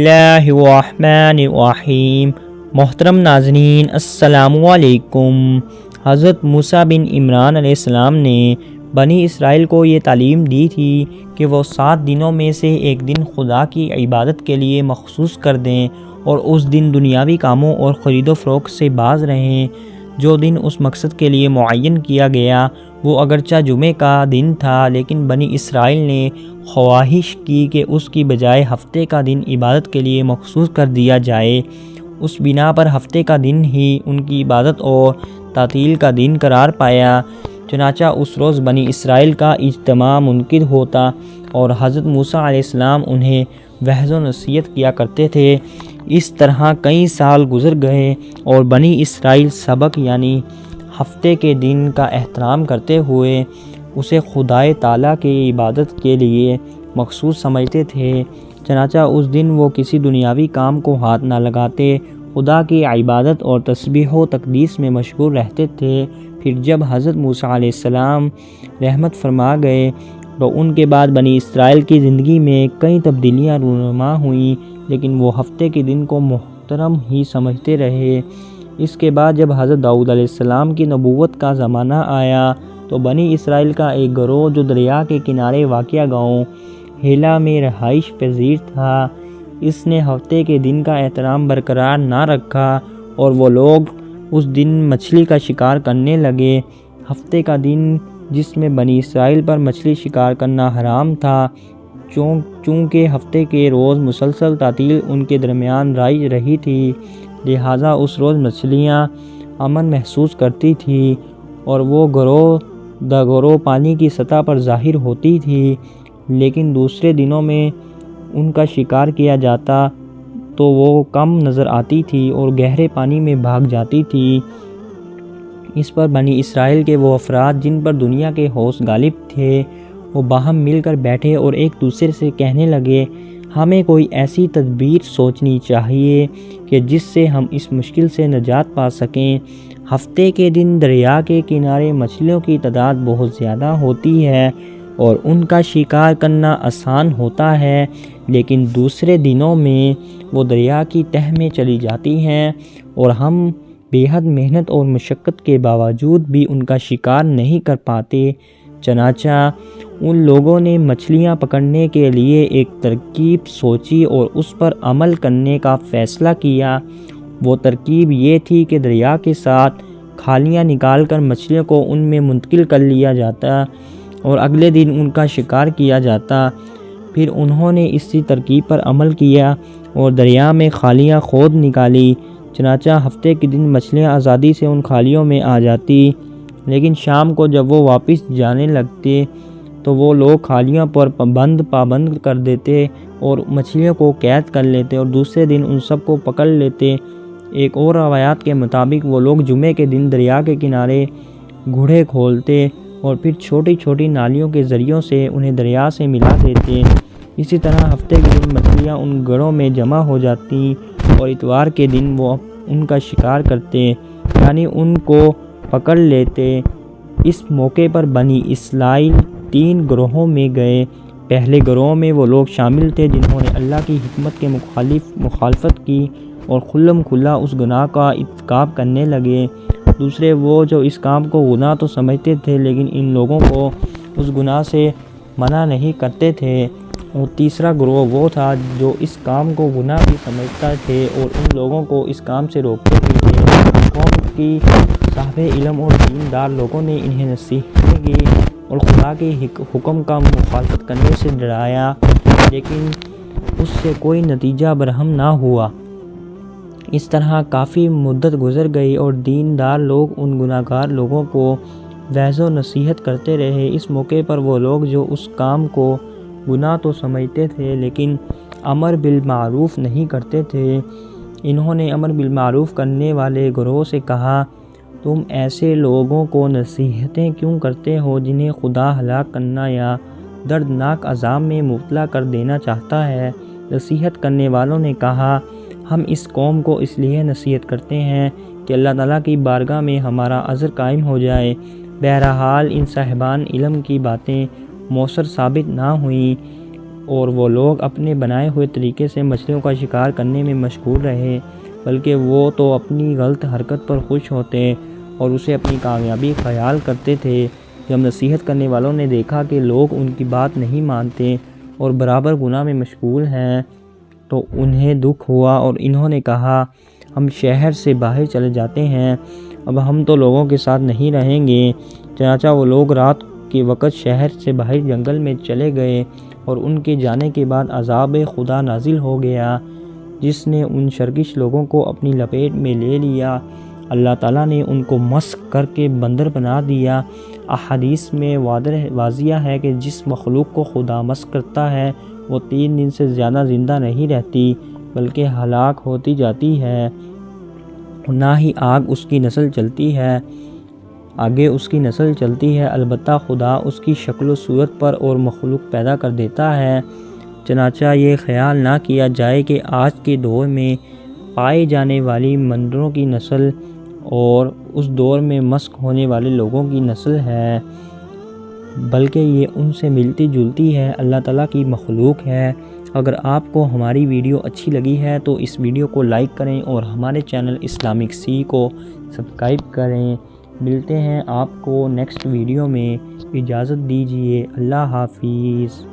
اللہ الرحمن الرحیم۔ محترم ناظرین السلام علیکم۔ حضرت موسیٰ بن عمران علیہ السلام نے بنی اسرائیل کو یہ تعلیم دی تھی کہ وہ 7 دنوں میں سے ایک دن خدا کی عبادت کے لیے مخصوص کر دیں اور اس دن دنیاوی کاموں اور خرید و فروخت سے باز رہیں۔ جو دن اس مقصد کے لیے معین کیا گیا وہ اگرچہ جمعے کا دن تھا، لیکن بنی اسرائیل نے خواہش کی کہ اس کی بجائے ہفتے کا دن عبادت کے لیے مخصوص کر دیا جائے۔ اس بنا پر ہفتے کا دن ہی ان کی عبادت اور تعطیل کا دن قرار پایا۔ چنانچہ اس روز بنی اسرائیل کا اجتماع منعقد ہوتا اور حضرت موسیٰ علیہ السلام انہیں وعظ و نصیحت کیا کرتے تھے۔ اس طرح کئی سال گزر گئے اور بنی اسرائیل سبق یعنی ہفتے کے دن کا احترام کرتے ہوئے اسے خدائے تعالیٰ کی عبادت کے لیے مخصوص سمجھتے تھے۔ چنانچہ اس دن وہ کسی دنیاوی کام کو ہاتھ نہ لگاتے، خدا کی عبادت اور تسبیح و تقدیس میں مشغول رہتے تھے۔ پھر جب حضرت موسیٰ علیہ السلام رحمت فرما گئے تو ان کے بعد بنی اسرائیل کی زندگی میں کئی تبدیلیاں رونما ہوئیں، لیکن وہ ہفتے کے دن کو محترم ہی سمجھتے رہے۔ اس کے بعد جب حضرت داؤد علیہ السلام کی نبوت کا زمانہ آیا تو بنی اسرائیل کا ایک گروہ جو دریا کے کنارے واقع گاؤں ہیلا میں رہائش پذیر تھا، اس نے ہفتے کے دن کا احترام برقرار نہ رکھا اور وہ لوگ اس دن مچھلی کا شکار کرنے لگے۔ ہفتے کا دن جس میں بنی اسرائیل پر مچھلی شکار کرنا حرام تھا، چونکہ ہفتے کے روز مسلسل تعطیل ان کے درمیان رائج رہی تھی، لہٰذا اس روز مچھلیاں امن محسوس کرتی تھیں اور وہ گروہ گروہ پانی کی سطح پر ظاہر ہوتی تھی، لیکن دوسرے دنوں میں ان کا شکار کیا جاتا تو وہ کم نظر آتی تھی اور گہرے پانی میں بھاگ جاتی تھی۔ اس پر بنی اسرائیل کے وہ افراد جن پر دنیا کے ہوش غالب تھے، وہ باہم مل کر بیٹھے اور ایک دوسرے سے کہنے لگے، ہمیں کوئی ایسی تدبیر سوچنی چاہیے کہ جس سے ہم اس مشکل سے نجات پا سکیں۔ ہفتے کے دن دریا کے کنارے مچھلیوں کی تعداد بہت زیادہ ہوتی ہے اور ان کا شکار کرنا آسان ہوتا ہے، لیکن دوسرے دنوں میں وہ دریا کی تہہ میں چلی جاتی ہیں اور ہم بے حد محنت اور مشقت کے باوجود بھی ان کا شکار نہیں کر پاتے۔ چنانچہ ان لوگوں نے مچھلیاں پکڑنے کے لیے ایک ترکیب سوچی اور اس پر عمل کرنے کا فیصلہ کیا۔ وہ ترکیب یہ تھی کہ دریا کے ساتھ کھالیاں نکال کر مچھلیوں کو ان میں منتقل کر لیا جاتا اور اگلے دن ان کا شکار کیا جاتا۔ پھر انہوں نے اسی ترکیب پر عمل کیا اور دریا میں خالیاں کھود نکالی۔ چنانچہ ہفتے کے دن مچھلیاں آزادی سے ان خالیوں میں آ جاتی، لیکن شام کو جب وہ واپس جانے لگتے تو وہ لوگ خالیوں پر پابند کر دیتے اور مچھلیوں کو قید کر لیتے اور دوسرے دن ان سب کو پکڑ لیتے۔ ایک اور روایات کے مطابق وہ لوگ جمعے کے دن دریا کے کنارے گڑھے کھولتے اور پھر چھوٹی چھوٹی نالیوں کے ذریعوں سے انہیں دریا سے ملا دیتے۔ اسی طرح ہفتے کے دن مچھلیاں ان گڑھوں میں جمع ہو جاتی اور اتوار کے دن وہ ان کا شکار کرتے، یعنی ان کو پکڑ لیتے۔ اس موقع پر بنی اسرائیل 3 گروہوں میں گئے۔ پہلے گروہ میں وہ لوگ شامل تھے جنہوں نے اللہ کی حکمت کے مخالفت کی اور کھلم کھلا اس گناہ کا ارتکاب کرنے لگے۔ دوسرے وہ جو اس کام کو گناہ تو سمجھتے تھے لیکن ان لوگوں کو اس گناہ سے منع نہیں کرتے تھے، اور تیسرا گروہ وہ تھا جو اس کام کو گناہ بھی سمجھتا تھے اور ان لوگوں کو اس کام سے روکتے بھی تھے۔ قوم کی صاحب علم اور دیندار لوگوں نے انہیں نصیحتیں کی اور خدا کے حکم کا مخالفت کرنے سے ڈرایا، لیکن اس سے کوئی نتیجہ برہم نہ ہوا۔ اس طرح کافی مدت گزر گئی اور دیندار لوگ ان گناہ گار لوگوں کو وعظ و نصیحت کرتے رہے۔ اس موقع پر وہ لوگ جو اس کام کو گناہ تو سمجھتے تھے لیکن امر بالمعروف نہیں کرتے تھے، انہوں نے امر بالمعروف کرنے والے گروہ سے کہا، تم ایسے لوگوں کو نصیحتیں کیوں کرتے ہو جنہیں خدا ہلاک کرنا یا دردناک عذاب میں مبتلا کر دینا چاہتا ہے؟ نصیحت کرنے والوں نے کہا، ہم اس قوم کو اس لیے نصیحت کرتے ہیں کہ اللہ تعالیٰ کی بارگاہ میں ہمارا عذر قائم ہو جائے۔ بہرحال ان صاحبان علم کی باتیں مؤثر ثابت نہ ہوئیں اور وہ لوگ اپنے بنائے ہوئے طریقے سے مچھلیوں کا شکار کرنے میں مشغول رہے، بلکہ وہ تو اپنی غلط حرکت پر خوش ہوتے اور اسے اپنی کامیابی خیال کرتے تھے۔ جب نصیحت کرنے والوں نے دیکھا کہ لوگ ان کی بات نہیں مانتے اور برابر گناہ میں مشغول ہیں تو انہیں دکھ ہوا اور انہوں نے کہا، ہم شہر سے باہر چلے جاتے ہیں، اب ہم تو لوگوں کے ساتھ نہیں رہیں گے۔ چنانچہ وہ لوگ رات کے وقت شہر سے باہر جنگل میں چلے گئے اور ان کے جانے کے بعد عذاب خدا نازل ہو گیا جس نے ان سرکش لوگوں کو اپنی لپیٹ میں لے لیا۔ اللہ تعالیٰ نے ان کو مسخ کر کے بندر بنا دیا۔ احادیث میں واضح ہے کہ جس مخلوق کو خدا مسخ کرتا ہے وہ 3 دن سے زیادہ زندہ نہیں رہتی بلکہ ہلاک ہوتی جاتی ہے، نہ ہی اس کی نسل چلتی ہے، البتہ خدا اس کی شکل و صورت پر اور مخلوق پیدا کر دیتا ہے۔ چنانچہ یہ خیال نہ کیا جائے کہ آج کے دور میں پائے جانے والی بندروں کی نسل اور اس دور میں مسخ ہونے والے لوگوں کی نسل ہے، بلکہ یہ ان سے ملتی جلتی ہے، اللہ تعالیٰ کی مخلوق ہے۔ اگر آپ کو ہماری ویڈیو اچھی لگی ہے تو اس ویڈیو کو لائک کریں اور ہمارے چینل اسلامک سی کو سبسکرائب کریں۔ ملتے ہیں آپ کو نیکسٹ ویڈیو میں، اجازت دیجیے، اللہ حافظ۔